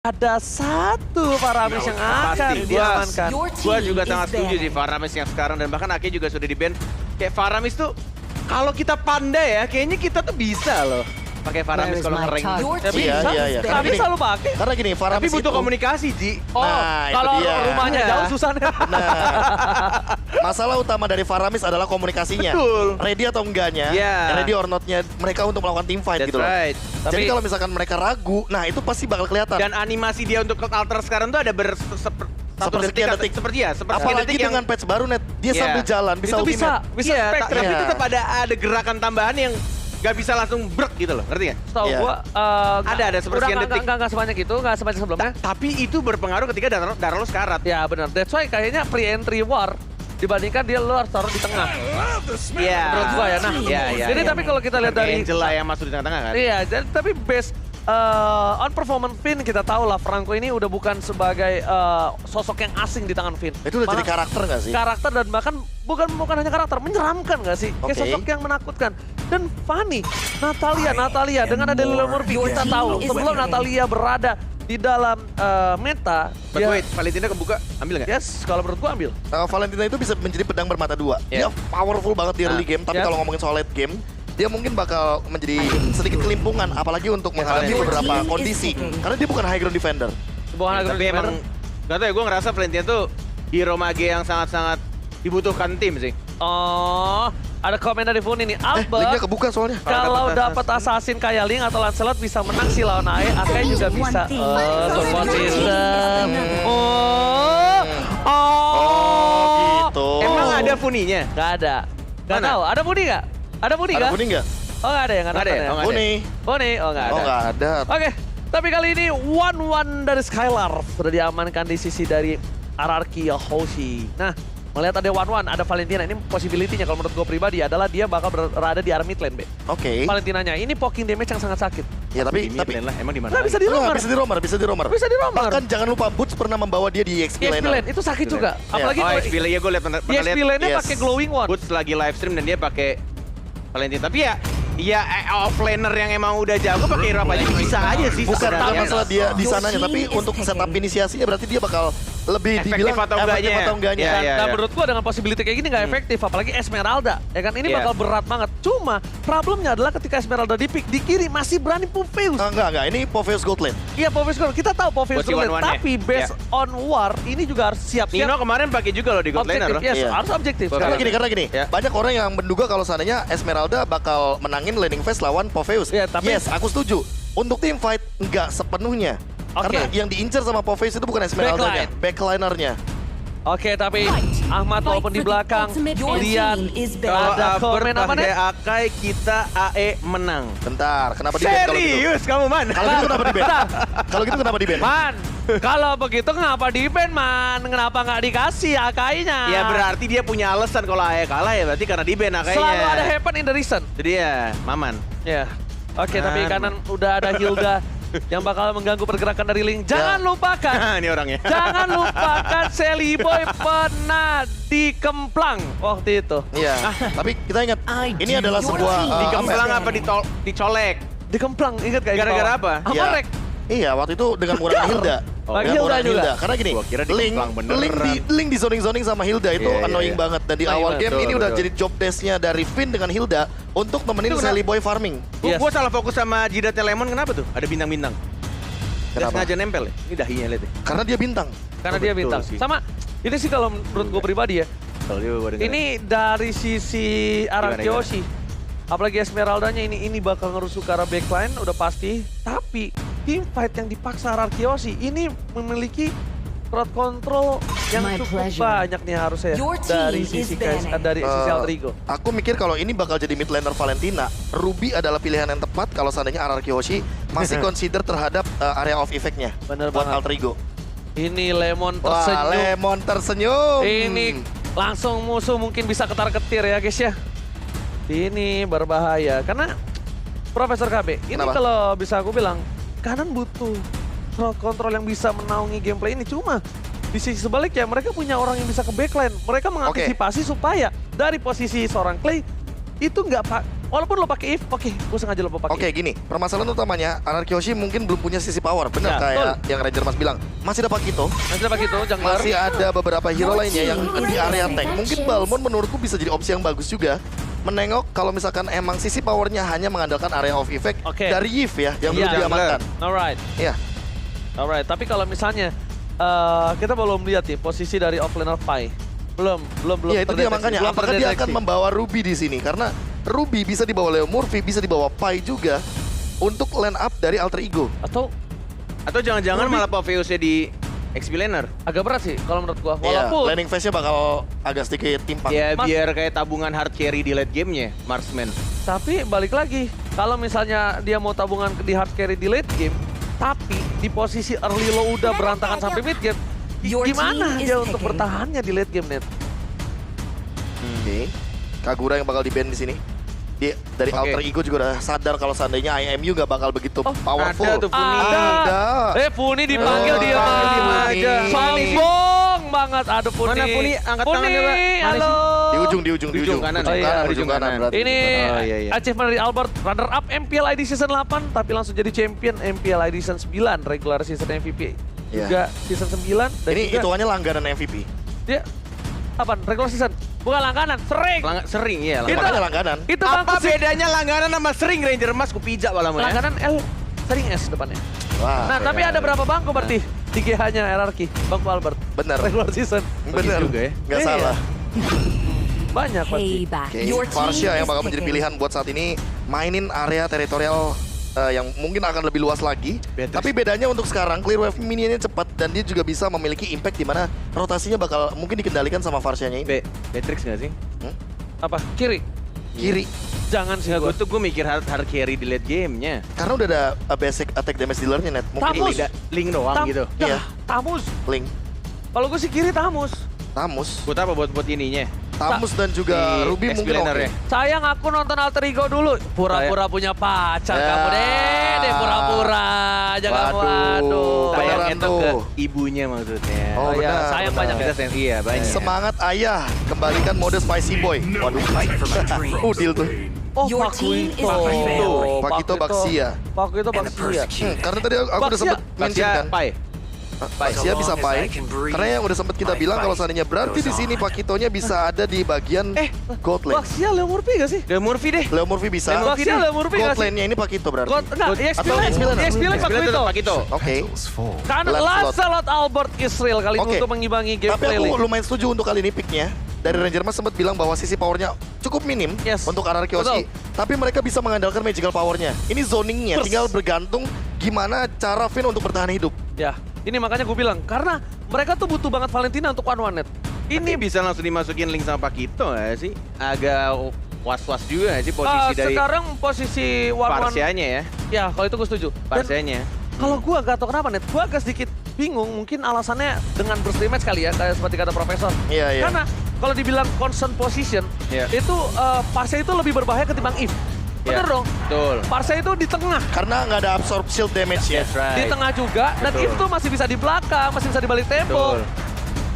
Ada satu Faramis yang akan diamankan. Gua juga sangat setuju sih Faramis yang sekarang, dan bahkan Ake juga sudah di-ban. Kayak Faramis tuh, kalau kita pandai ya, kayaknya kita tuh bisa loh pakai Faramis kalau nge-rank. Ya bisa, Iya. tapi selalu pakai. Karena gini, Faramis Tapi butuh itu, komunikasi, Ji. Oh, Nah, itu kalau dia. rumahnya jauh susah nih. masalah utama dari Faramis adalah komunikasinya. Betul. Ready atau enggaknya, Yeah. ready or not-nya mereka untuk melakukan team fight That's gitu loh. right. Jadi Tapi- kalau misalkan mereka ragu, nah itu pasti bakal kelihatan. Dan animasi dia untuk alter sekarang tuh ada satu Sepersekian detik. seperti ya, sepersekian Apalagi detik yang dengan patch baru net, dia Yeah. sambil jalan bisa Itu ultimate. bisa iya, spek, tapi Iya. tetap ada gerakan tambahan yang gak bisa langsung brek gitu loh, ngerti gak? Tahu Iya. gua Ada sepersekian detik. Enggak sebanyak itu, enggak sebanyak sebelumnya. Tapi itu berpengaruh ketika darah lo sekarat. Ya benar. That's why kayaknya pre-entry war dibandingkan dia lo harus taruh di tengah. Iya. Menurut gua ya. Nah, Iya. jadi tapi kalau kita lihat dari Angela yang masuk di tengah-tengah kan? iya, tapi base on performance Finn kita tahu lah Franco ini udah bukan sebagai sosok yang asing di tangan Finn. Itu udah jadi Malah karakter nggak sih? karakter dan bahkan bukan hanya karakter, menyeramkan nggak sih? Kayak Oke. sosok yang menakutkan. Dan Fanny, Natalia dengan ada Lilo Murphy kita tahu sebelum Natalia berada di dalam meta, But dia- wait, Valentina kebuka, ambil nggak? yes, kalau menurut gua ambil. Valentina itu bisa menjadi pedang bermata dua. Yeah. Dia powerful banget di early game, tapi Yeah. kalau ngomongin soal late game, dia mungkin bakal menjadi sedikit kelimpungan, apalagi untuk menghadapi Valentina. beberapa kondisi. Karena dia bukan high ground defender. Bukan agak Tapi emang, gak tau ya, gue ngerasa Valentina tuh hero mage yang sangat-sangat dibutuhkan tim sih. Oh, ada komen dari Funi nih. Linknya Albert, kebuka soalnya. kalau dapat assassin kayak Link atau Lancelot bisa menang sih lawan AE, Akai juga bisa. Oh, support system. Oh, Gitu. Emang ada Funinya? Gak ada. Gak Mana? tahu. Ada Funi gak? Ada Funi Ada gak? kuning nggak? Oh gak ada ya? Gak Nggak ada ya? nonton Oh, ya? nggak ada. Kuning. Funi? Oh gak ada. Oh nggak ada. Oke, tapi kali ini 1-1 dari Skylar sudah diamankan di sisi dari RRQ Hoshi. Nah, melihat ada 1-1, ada Valentina. Ini possibility-nya kalau menurut gue pribadi adalah dia bakal berada di arah mid lane, Be. Oke. Valentinanya, ini poking damage yang sangat sakit. Ya tapi Di mid lane lah, emang di mana? Nah, bisa lagi? di romer. bisa di romer, bisa di romer. Bisa di romer. Bahkan jangan lupa Boots pernah membawa dia di XP Di XP lane. lane, itu sakit juga. Apalagi Oh, kalau XP lane, ya gue liat, di pernah XP liat lane-nya Yes. pakai glowing one. Boots lagi live stream dan dia pakai Valentina. Tapi ya offlaner yang emang udah jago pakai hero apa aja bisa aja sih. Bukan sebenarnya. masalah dia di sananya, tapi untuk setup inisiasinya berarti dia bakal lebih Efektif dibilang atau efektif enggaknya. atau enggaknya. Iya, iya. Nah, menurut gua dengan possibility kayak gini nggak efektif, apalagi Esmeralda. Ya kan, ini Iya. bakal berat banget. Cuma problemnya adalah ketika Esmeralda di pick, di kiri masih berani Popheus. Enggak. Ini Popheus Gold Lane. Iya, Popheus Gold. Kita tahu Popheus Buat si Gold, one-one-nya. tapi based on war ini juga harus siap-siap. Nino kemarin pakai juga loh di God Objektif, Laner. yes, Iya. harus objektif. Karena Betul. gini, Ya. banyak orang yang menduga kalau seandainya Esmeralda bakal menangin laning phase lawan Popheus. Iya, tapi- yes, aku setuju. Untuk team fight enggak sepenuhnya. Oke. Karena yang diincar sama Popheus itu bukan Esmeraldanya, backlinernya. Oke, tapi Ahmad walaupun di belakang lihat Kalau ada komen apa pakai nih? Akai kita AE menang. Bentar, kenapa di ban kalau gitu? Serius kamu man? Kalau gitu kenapa di ban? Bentar. Kalau gitu kenapa di ban? Man, kalau begitu kenapa di ban, Man? Kenapa nggak dikasih Akainya? Ya berarti dia punya alasan kalau AE kalah ya berarti karena di ban Akainya. Selalu ada happen in the reason. Jadi ya, Maman. Ya. Oke, tapi Man. kanan udah ada Hilda yang bakal mengganggu pergerakan dari Link. Jangan lupakan. Ini orangnya. Jangan lupakan Sally Boy pernah dikemplang waktu itu. Iya, tapi kita ingat ini adalah sebuah Dikemplang apa dicolek? Dikemplang, ingat gak? Gara-gara apa? Apa, Ya. Rek? Iya, waktu itu dengan menggunakan Hilda. Oh, Dengan Hilda menggunakan juga. Hilda. Karena gini, Gua kira Link, dikemplang beneran. Link di zoning-zoning sama Hilda itu Iya, iya, annoying iya. banget. Dan di Annoying awal banget. game ini Betul, udah betul. jadi job desk-nya dari Finn dengan Hilda untuk nemenin Itu Sally Boy farming. Yes. Gue salah fokus sama jidatnya Lemon kenapa tuh? Ada bintang-bintang. Dia Kenapa? sengaja nempel ya? Ini dahinya lihat deh. Karena dia bintang. Karena Oh, dia betul bintang. sih. Sama, ini sih kalau menurut gue pribadi ya. Kalau dia gua dengerin. Ini dari sisi arah Gimana, Kyoshi. Apalagi Esmeraldanya ini bakal ngerusuh ke arah backline udah pasti. Tapi team fight yang dipaksa arah Kyoshi ini memiliki crowd control yang My cukup pleasure. banyak nih harusnya ya. Your team Dari is sisi banning. dari sisi Eh, Altrigo. Aku mikir kalau ini bakal jadi mid laner Valentina, Ruby adalah pilihan yang tepat kalau seandainya RRQ Hoshi masih consider terhadap area of effect-nya Bener buat banget. Altrigo. Ini Lemon Wah, tersenyum. Lemon tersenyum. Ini langsung musuh mungkin bisa ketar-ketir ya guys ya. Ini berbahaya karena Profesor KB, ini Kenapa? kalau bisa aku bilang kanan butuh crowd control yang bisa menaungi gameplay ini. Cuma di sisi sebaliknya mereka punya orang yang bisa ke backline. Mereka mengantisipasi supaya dari posisi seorang Clay itu walaupun lo pakai Eve, oke, gue sengaja lo pakai. Oke, gini, permasalahan utamanya Anarchy Hoshi mungkin belum punya sisi power, benar Ya, kayak yang Ranger Mas bilang. Masih ada Pakito, Masih pakai itu, jungler. masih ada beberapa hero lainnya yang di area tank. Mungkin Balmond menurutku bisa jadi opsi yang bagus juga. Menengok kalau misalkan emang sisi powernya hanya mengandalkan area of effect Oke. dari Yves ya, yang belum Iya, diamankan. Alright, Iya, alright. Tapi kalau misalnya kita belum lihat ya posisi dari offlaner Pai. Belum. iya itu dia terdeteksi, makanya. belum Apakah dia akan terdeteksi. membawa Ruby di sini? Karena Ruby bisa dibawa Leo Murphy, bisa dibawa Pai juga untuk line up dari alter ego. Atau jangan-jangan malah PvOC di XP laner. agak berat sih kalau menurut gua. Iya, Walaupun landing phase-nya bakal agak sedikit timpang. Ya Mas- biar kayak tabungan hard carry di late game-nya, Marksman. tapi balik lagi, kalau misalnya dia mau tabungan di hard carry di late game, tapi di posisi early lo udah berantakan sampai mid game, Your gimana team is dia untuk picking. bertahannya di late game, Net? Oke. Kagura yang bakal di-ban di sini. Dia dari Oke. alter ego juga udah sadar kalau seandainya IMU nggak bakal begitu Oh, powerful. ada tuh Funi. Ada. Funi dipanggil dia dipanggil mah. Funi. Sombong banget, aduh Funi. Mana Funi? Angkat tangannya, Pak. Mana Halo. Di ujung. Ujung kanan. Oh, iya, ujung kanan. Berarti. Ini Oh, iya, iya. achievement dari Albert, runner up MPL ID season 8, tapi langsung jadi champion MPL ID season 9, regular season MVP. Iya. Juga season 9, dan Ini juga hitungannya langganan MVP. dia apa? Regular season? Bukan langganan, sering. Sering ya. Itu- Makanya langganan. Itu Apa bangku sih. bedanya langganan sama sering Ranger Mas? Kupijak malah ya. Langganan L, sering S depannya. Wah, Nah, tapi ada berapa bangku berarti? 3 hanya hierarki, bangku Albert. benar. Regular season. Benar juga ya. Nggak Iya. salah. Banyak pasti. Payback. Oke, Your team Farsha yang is bakal menjadi picking. pilihan buat saat ini mainin area teritorial yang mungkin akan lebih luas lagi. Beatrix. Tapi bedanya untuk sekarang clear wave minionnya cepat dan dia juga bisa memiliki impact di mana rotasinya bakal mungkin dikendalikan sama Farshanya ini. Beatrix nggak sih? Apa? Kiri. Kiri. Jangan sih Gue gue. mikir hard carry di late game-nya. Karena udah ada basic attack damage dealernya net. Mungkin Tamus. Link doang gitu. Iya. Tamus. Link, Kalau gue sih kiri Tamus. Tamus, Buat apa? Buat ininya. Tamus dan juga Di Ruby XP mungkin laner oke. ya. Sayang aku nonton alter ego dulu. Pura-pura punya pacar Ya. kamu deh pura-pura. Jangan Waduh. waduh. Beneran Sayangnya tuh ke tuh. ibunya maksudnya. Oh, iya, benar, sayang benar. banyak Kita iya banyak. Semangat ayah, kembalikan mode spicy boy. Waduh, deal tuh. Oh, Your Pak team Wito. is prevailed. Pak Wito Baxia. Pak Wito Baxia. Karena tadi aku udah Baxia. sempet mention kan. Pai. Baxia bisa Pai. Karena yang udah sempet kita bilang kalau seandainya berarti di sini Pakitonya bisa ada di bagian gold lane. Baxia Leo Murphy gak sih? Ke Murphy deh. Leo Murphy bisa. Baxia Leo Murphy Gold gak sih? lane-nya ini Pakito berarti. God, enggak, EXP Atau Lane. EXP Lane. EXP Lane Pak Sebenarnya Wito. tetap Pakito. Oke. Kan Lancelot. Lancelot Albert Israel kali ini Oke. untuk mengimbangi Tapi gameplay aku lane. lumayan setuju untuk kali ini picknya. Dari Ranger Mas sempat bilang bahwa sisi powernya cukup minim Yes. untuk Anarchy Hoshi. Tapi mereka bisa mengandalkan magical powernya. Ini zoningnya, Plus. tinggal bergantung gimana cara Finn untuk bertahan hidup. Ya, ini makanya gue bilang. Karena mereka tuh butuh banget Valentina untuk one-one net. Ini bisa langsung dimasukin link sama Pakito nggak sih? Agak was-was juga nggak sih posisi dari Sekarang posisi one-one. Parsianya ya. Ya, kalau itu gue setuju. Dan Parsianya. kalau gue gak tau kenapa net, gue agak sedikit bingung. Mungkin alasannya dengan burst damage kali ya, kayak seperti kata Profesor. Iya, iya. Karena kalau dibilang constant position, Iya. itu Parsa itu lebih berbahaya ketimbang Eve. Bener Iya. dong? Betul. Parsa itu di tengah. Karena nggak ada absorb shield damage ya. That's right. Di tengah juga, dan Betul. Eve tuh masih bisa di belakang, masih bisa di balik tembok. Betul.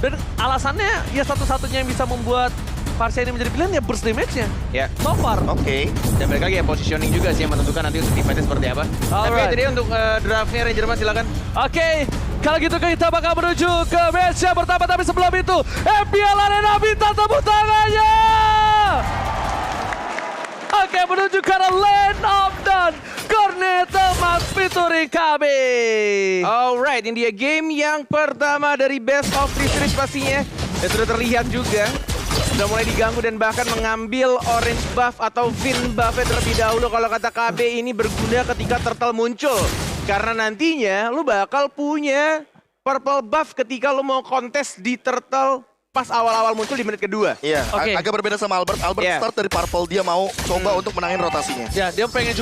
Dan alasannya ya satu-satunya yang bisa membuat Parsa ini menjadi pilihan ya burst damage-nya. Ya. So far. Oke. Dan balik lagi ya positioning juga sih yang menentukan nanti untuk defense seperti apa. Tapi Alright. itu dia untuk draftnya Ranger Mas silakan. Oke, kalau gitu kita bakal menuju ke match yang pertama. Tapi sebelum itu, MPL Arena minta tepuk tangannya. Oke, menuju ke arah Land of Dawn. Corneta Max featuring KB. Alright, ini dia game yang pertama dari Best of 3 Series pastinya. Dan sudah terlihat juga sudah mulai diganggu dan bahkan mengambil orange buff atau Finn buff terlebih dahulu. Kalau kata KB ini berguna ketika turtle muncul. Karena nantinya lu bakal punya purple buff ketika lu mau kontes di turtle pas awal-awal muncul di menit kedua. Iya, Oke. agak berbeda sama Albert. Albert Iya. start dari purple, dia mau coba untuk menangin rotasinya. Ya, dia pengen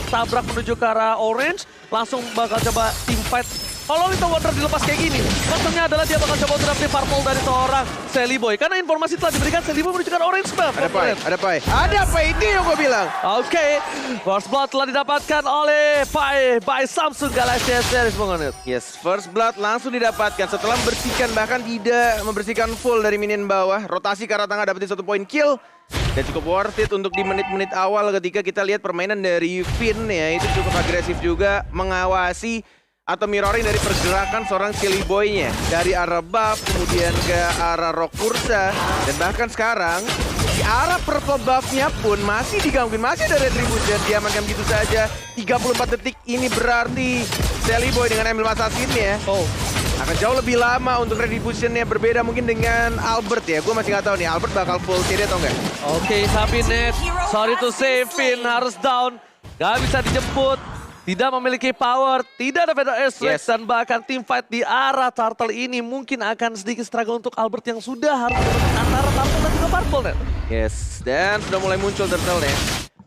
tabrak menuju ke arah orange. Langsung bakal coba team fight Kalau Little Wonder dilepas kayak gini, maksudnya adalah dia bakal coba untuk dapetin purple dari seorang Sally Boy. Karena informasi telah diberikan, Sally Boy menunjukkan orange buff. Ada Pai, ini yang gue bilang. Oke, First Blood telah didapatkan oleh Pai by Samsung Galaxy Series, Bung Onit. Yes, First Blood langsung didapatkan setelah membersihkan, bahkan tidak membersihkan full dari minion bawah. Rotasi ke arah tengah dapetin 1 poin kill. Dan cukup worth it untuk di menit-menit awal ketika kita lihat permainan dari Finn ya. Itu cukup agresif juga mengawasi atau mirroring dari pergerakan seorang Silly Boy-nya. Dari arah buff, kemudian ke arah Rock Ursa. Dan bahkan sekarang, di arah purple buff-nya pun masih digangguin. Masih ada Retribution, diamankan begitu saja. 34 detik ini berarti Silly Boy dengan ambil assassin-nya akan jauh lebih lama untuk Retribution-nya. Berbeda mungkin dengan Albert ya. Gue masih nggak tahu nih, Albert bakal full CD atau enggak. Oke, tapi Net, sorry to say, Finn harus down. Gak bisa dijemput. Tidak memiliki power, tidak ada Feather Airstrike, dan bahkan team fight di arah Turtle ini mungkin akan sedikit struggle untuk Albert yang sudah harus menentukan antara Turtle dan juga Purple, Net. Yes, dan sudah mulai muncul Turtle-nya.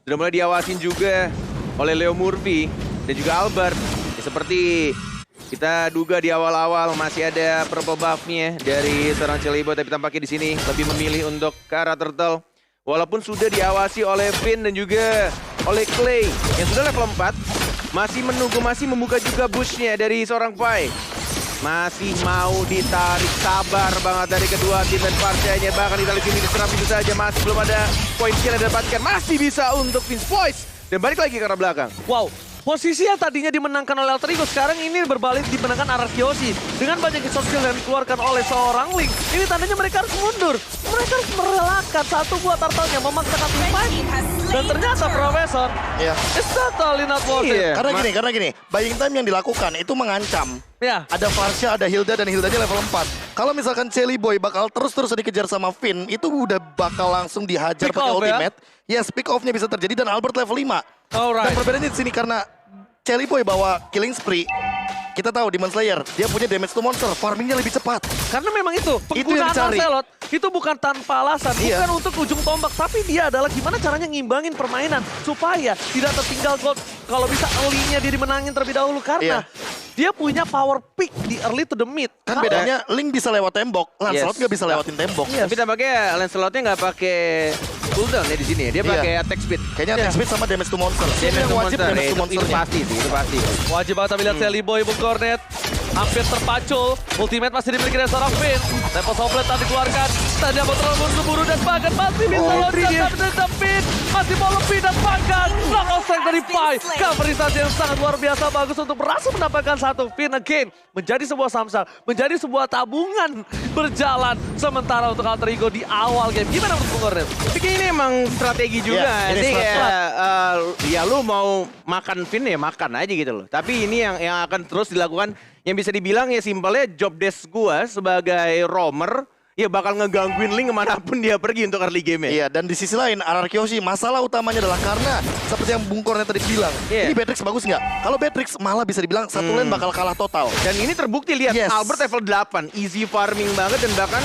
Sudah mulai diawasin juga oleh Leo Murphy dan juga Albert. Ya, seperti kita duga di awal-awal masih ada purple buff-nya dari seorang Celibo, tapi tampaknya di sini lebih memilih untuk ke arah Turtle. Walaupun sudah diawasi oleh Finn dan juga oleh Clay yang sudah level 4. Masih menunggu, masih membuka juga bush-nya dari seorang Pai. Masih mau ditarik, sabar banget dari kedua tim dan partainya. Bahkan kita lihat ini diserang itu saja, masih belum ada poin kill yang didapatkan. Masih bisa untuk Vince Voice. Dan balik lagi ke arah belakang. Wow, posisi yang tadinya dimenangkan oleh Alter Ego sekarang ini berbalik dimenangkan Ararkyoshi. Dengan banyak resource skill yang dikeluarkan oleh seorang Link, ini tandanya mereka harus mundur. Mereka harus merelakan satu buah turtle-nya, memaksakan tim fight. Dan ternyata Profesor, it's totally not worth it. Karena gini, buying time yang dilakukan itu mengancam. Ya. Ada Varsha, ada Hilda, dan Hildanya level 4. Kalau misalkan Celi Boy bakal terus-terus dikejar sama Finn, itu udah bakal langsung dihajar Pick pakai off, ultimate. Yes, pick off-nya bisa terjadi dan Albert level 5. Alright. Dan perbedaannya di sini karena Celi Boy bawa killing spree. Kita tahu Demon Slayer, dia punya damage to monster, farmingnya lebih cepat. Karena memang itu, yang penggunaan dicari. Lancelot itu bukan tanpa alasan, bukan untuk ujung tombak, tapi dia adalah gimana caranya ngimbangin permainan supaya tidak tertinggal gold. Kalau bisa early-nya dia dimenangin terlebih dahulu karena dia punya power peak di early to the mid. Kan bedanya Link bisa lewat tembok, Lancelot nggak bisa lewatin tembok. Tapi tampaknya Lancelotnya nggak pakai cooldown ya di sini ya. Dia pakai attack speed. Kayaknya attack speed sama damage to monster. Damage to wajib monster, damage to itu monsternya. pasti sih, itu pasti. Wajib banget lihat Sally Boy, Bung Cornet. Hampir terpacul, ultimate masih dimiliki oleh seorang Finn. Tempo Soblet tadi dikeluarkan, tadi mau terlalu buru dan bahkan masih bisa loncat dan Finn. Masih mau lebih dan bahkan knockout strike dari Pai. Coverisasi yang sangat luar biasa bagus untuk berhasil mendapatkan satu Finn again. Menjadi sebuah samsal, menjadi sebuah tabungan berjalan sementara untuk Alter Ego di awal game. Gimana menurut Bung Cornet? Tapi ini emang strategi juga. ini Jadi strategi. ya lu mau makan Finn ya makan aja gitu loh. Tapi ini yang akan terus dilakukan. Yang bisa dibilang ya simpelnya job desk gua sebagai roamer ya bakal ngegangguin Link kemanapun dia pergi untuk early game ya. Iya, dan di sisi lain Ararkyoshi masalah utamanya adalah karena seperti yang Bung Cornet tadi bilang, ini Beatrix bagus nggak? Kalau Beatrix malah bisa dibilang satu lane bakal kalah total. Dan ini terbukti lihat Albert level 8, easy farming banget dan bahkan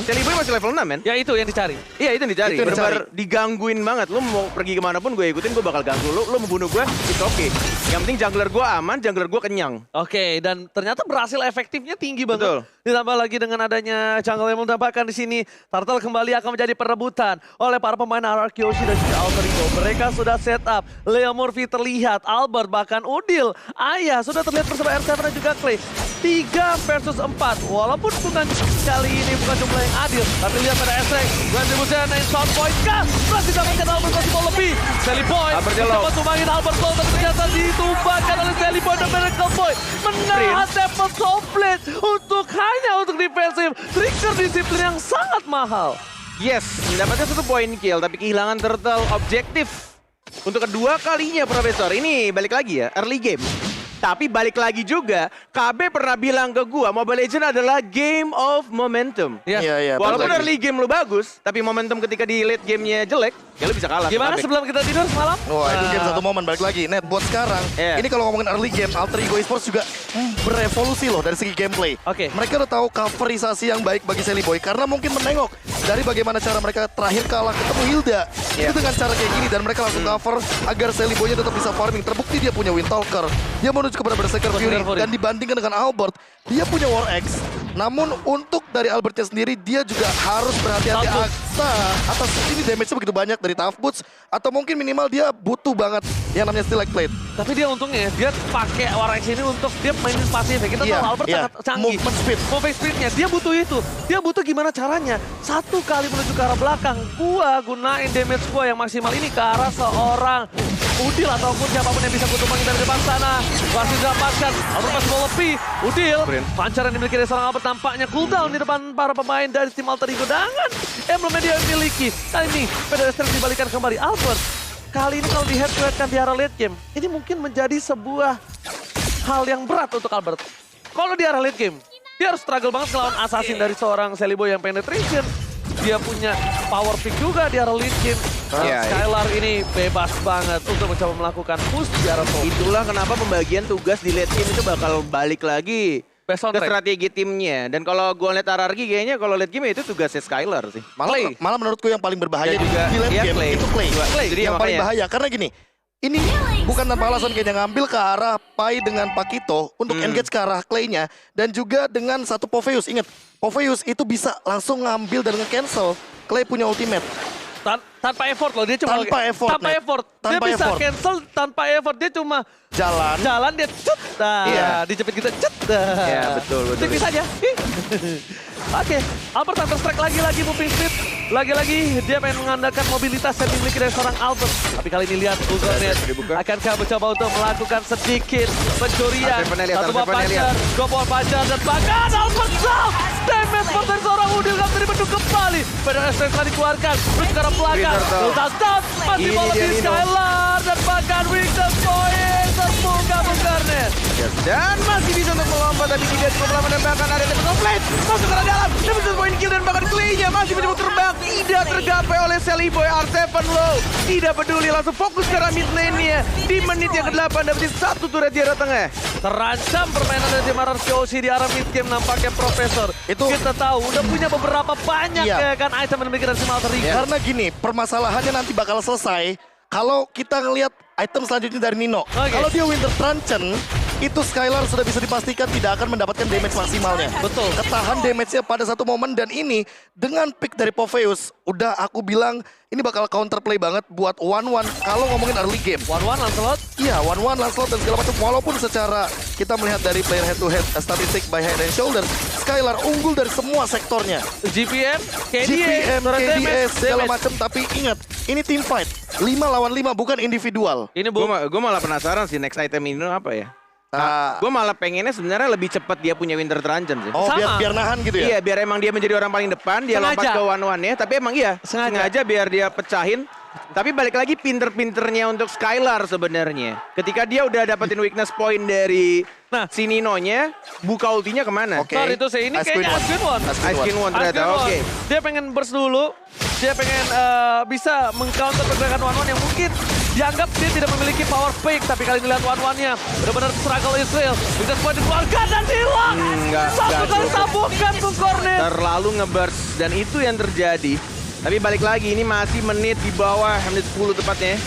Celi Boy masih level 6 men. Ya itu yang dicari. Iya itu yang dicari. Itu yang Benar digangguin banget. Lu mau pergi kemanapun gue ikutin, gue bakal ganggu lu. Lu mau bunuh gue, it's okay. Yang penting jungler gue aman, jungler gue kenyang. Oke, dan ternyata berhasil efektifnya tinggi banget. Betul. Ditambah lagi dengan adanya jungle yang mendapatkan di sini, Turtle kembali akan menjadi perebutan oleh para pemain Ararkyoshi dan juga Alter Ego. Mereka sudah set up, Leo Murphy terlihat, Albert bahkan Udil, Ayah sudah terlihat bersama R7 dan juga Clay. 3 versus 4, walaupun bukan kali ini bukan jumlah yang adil, tapi lihat pada Esrek, Retribution dan Sound Point kah? Masih dapatkan Albert masih mau lebih. Sally Boy mencoba tumbangin Albert Low, tapi ternyata ditumbangkan oleh Sally Boy dan Miracle Boy. Menahan Temple Softblade hanya untuk defensif. Trigger disiplin yang sangat mahal. Yes, mendapatkan 1 poin kill, tapi kehilangan Turtle objektif. Untuk kedua kalinya Profesor, ini balik lagi ya, early game. Tapi balik lagi juga, KB pernah bilang ke gua, Mobile Legends adalah game of momentum. Iya, Walaupun balik lagi. early game lu bagus, tapi momentum ketika di late gamenya jelek, ya lu bisa kalah. Gimana KB. sebelum kita tidur semalam? Wah, itu game satu momen balik lagi. Net buat sekarang. Ini kalau ngomongin early game, Alter Ego Esports juga berevolusi loh dari segi gameplay. Oke. Mereka udah tahu coverisasi yang baik bagi Sally Boy karena mungkin menengok dari bagaimana cara mereka terakhir kalah ketemu Hilda. Itu dengan cara kayak gini dan mereka langsung cover agar Sally Boy-nya tetap bisa farming. Terbukti dia punya Windtalker. Dia menuju kepada Berserker Fury. Fury. Dan dibandingkan dengan Albert, dia punya War Axe. Namun untuk dari Albertnya sendiri, dia juga harus berhati-hati atas ini damage-nya begitu banyak dari Tough Boots. Atau mungkin minimal dia butuh banget yang namanya Stilike Plate. Tapi dia untungnya, dia pakai War Axe ini untuk dia mainin pasif. Kita tahu Albert sangat canggih. Movement speed-nya, dia butuh itu. Dia butuh gimana caranya. Satu kali menuju ke arah belakang, gua gunain damage gua yang maksimal ini ke arah seorang Udil ataupun siapapun yang bisa kutumbangin dari depan sana. Masih didapatkan, Albert masih mau lebih. Udil, pancaran yang dimiliki dari seorang Albert tampaknya cooldown di depan para pemain dari tim Alter Ego. Dengan emblem yang dia miliki. Kali ini, pedestrian dibalikan kembali. Albert, kali ini kalau di head to head kan di arah late game, ini mungkin menjadi sebuah hal yang berat untuk Albert. Kalau di arah late game, dia harus struggle banget melawan assassin dari seorang Celiboy yang penetration. Dia punya power pick juga di arah late game. Skylar ini bebas banget untuk mencoba melakukan push di arah top. Itulah kenapa pembagian tugas di late game itu bakal balik lagi ke strategi timnya. Dan kalau gue lihat RRQ kayaknya kalau late game itu tugasnya Skylar sih. Malah menurutku yang paling berbahaya juga, di late game itu Clay. Jadi yang paling bahaya karena gini. Ini bukan tanpa alasan kayaknya ngambil ke arah Pai dengan Pakito untuk engage ke arah Clay-nya. Dan juga dengan satu Popheus. Ingat, Popheus itu bisa langsung ngambil dan nge-cancel. Clay punya ultimate. Tanpa effort loh, dia cuma Tanpa effort. Dia bisa cancel tanpa effort, dia cuma jalan dia cut. Dijepit gitu cut. Iya, betul. Tipis aja. Oke, Albert Counter Strike lagi-lagi moving speed. Lagi-lagi dia pengen mengandalkan mobilitas yang dimiliki dari seorang Albert. Tapi kali ini lihat Google-Net akankah mencoba untuk melakukan sedikit pencurian. Satu buah pacar, dua buah pacar, dan bahkan Albert down. Damage dari seorang Udil kan tadi bendung kembali. Pedang STS telah dikeluarkan, terus ke arah belakang. Total down, masih mau lebih Skylar. Dan bahkan weakness point terbuka-bukanya. Dan masih bisa untuk melompat, tapi tidak cukup lama dan bahkan ada damage complete. Masuk ke arah dalam, damage point kill dan bahkan Clay-nya masih mencoba terbang. Tidak tergapai oleh Celiboy. R7 low. Tidak peduli, langsung fokus ke arah mid lane-nya. Di menit yang ke-8 dapetin satu turret di arah tengah. Terancam permainan dari tim RRQ di arah mid game nampaknya Profesor. Itu kita tahu udah punya beberapa banyak ya kan item yang dimiliki dari tim Alter Ego. Karena gini, permasalahannya nanti bakal selesai kalau kita ngelihat item selanjutnya dari Nino. Kalau dia Winter Truncheon, itu Skylar sudah bisa dipastikan tidak akan mendapatkan damage maksimalnya. Betul. Ketahan damage-nya pada satu momen dan ini dengan pick dari Popheus, udah aku bilang ini bakal counterplay banget buat 1-1 kalau ngomongin early game. 1-1 Lancelot? Iya, 1-1 Lancelot dan segala macam. Walaupun secara kita melihat dari player head to head statistik by head and shoulder, Skylar unggul dari semua sektornya. GPM, GPM, KDS, segala damage. macam. Tapi ingat, ini team fight. 5 lawan 5 bukan individual. Ini gue malah penasaran sih next item ini apa ya. Gue malah pengennya sebenarnya lebih cepat dia punya Winter Truncheon sih. Oh, biar nahan gitu ya? Iya, biar emang dia menjadi orang paling depan, dia lompat ke one-one-nya. Tapi emang sengaja biar dia pecahin. Tapi balik lagi pinter-pinternya untuk Skylar sebenarnya. Ketika dia udah dapetin weakness point dari si Nino-nya, buka ultinya kemana? Sorry itu ini kayaknya Ice Queen One ternyata, oke. Dia pengen burst dulu, dia pengen bisa meng-counter pergerakan one-one yang mungkin dianggap dia tidak memiliki power fake. Tapi kali ini lihat one-one-nya, benar-benar struggle Israel. Bisa semua dikeluarkan dan hilang. Satu kali sabukan tuh Cornet. Terlalu nge-burst dan itu yang terjadi. Tapi balik lagi, ini masih menit di bawah, menit 10 tepatnya.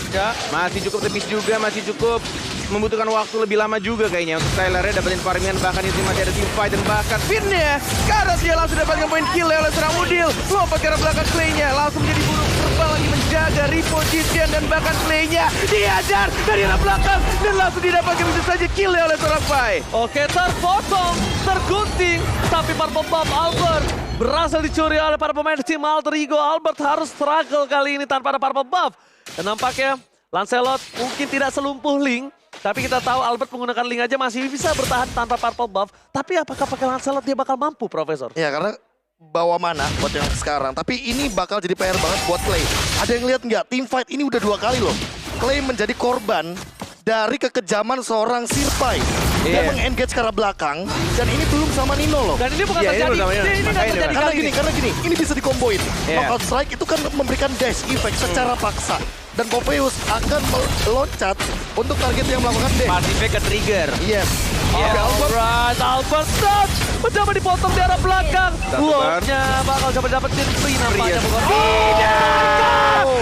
Masih cukup tipis juga, masih cukup membutuhkan waktu lebih lama juga kayaknya untuk Skylar-nya dapetin farmingan, bahkan itu masih ada team fight dan bahkan Finn-nya karena dia langsung dapatkan poin kill oleh serang Udil. Lompat ke arah belakang Clay-nya, langsung menjadi burung terbang lagi menjaga reposition dan bahkan Clay-nya diajar dari arah belakang dan langsung didapatkan bisa saja kill oleh serang Pai. Oke, terpotong, tergunting, tapi Purple Buff Albert berhasil dicuri oleh para pemain tim Alter Ego. Albert harus struggle kali ini tanpa ada Purple Buff. Dan nampaknya Lancelot mungkin tidak selumpuh Link. Tapi kita tahu Albert menggunakan Link aja masih bisa bertahan tanpa Purple Buff. Tapi apakah pakai Lancelot dia bakal mampu, Profesor? Ya karena bawa mana buat yang sekarang. Tapi ini bakal jadi PR banget buat Clay. Ada yang lihat nggak? Team fight ini udah 2 kali loh. Clay menjadi korban dari kekejaman seorang Sirpai. Dia meng-engage ke arah belakang. Dan ini belum sama Nino loh. Dan ini bukan terjadi. Ini nggak terjadi karena gini. Ini bisa dikomboin. Knockout strike itu kan memberikan dash effect secara paksa. Dan Popheus akan meloncat untuk target yang melakukan dash. Pasifnya ke trigger. Yes. Alright, Albert touch. mencoba dipotong di arah belakang. Satu Lordnya bakal coba dapetin free nampaknya.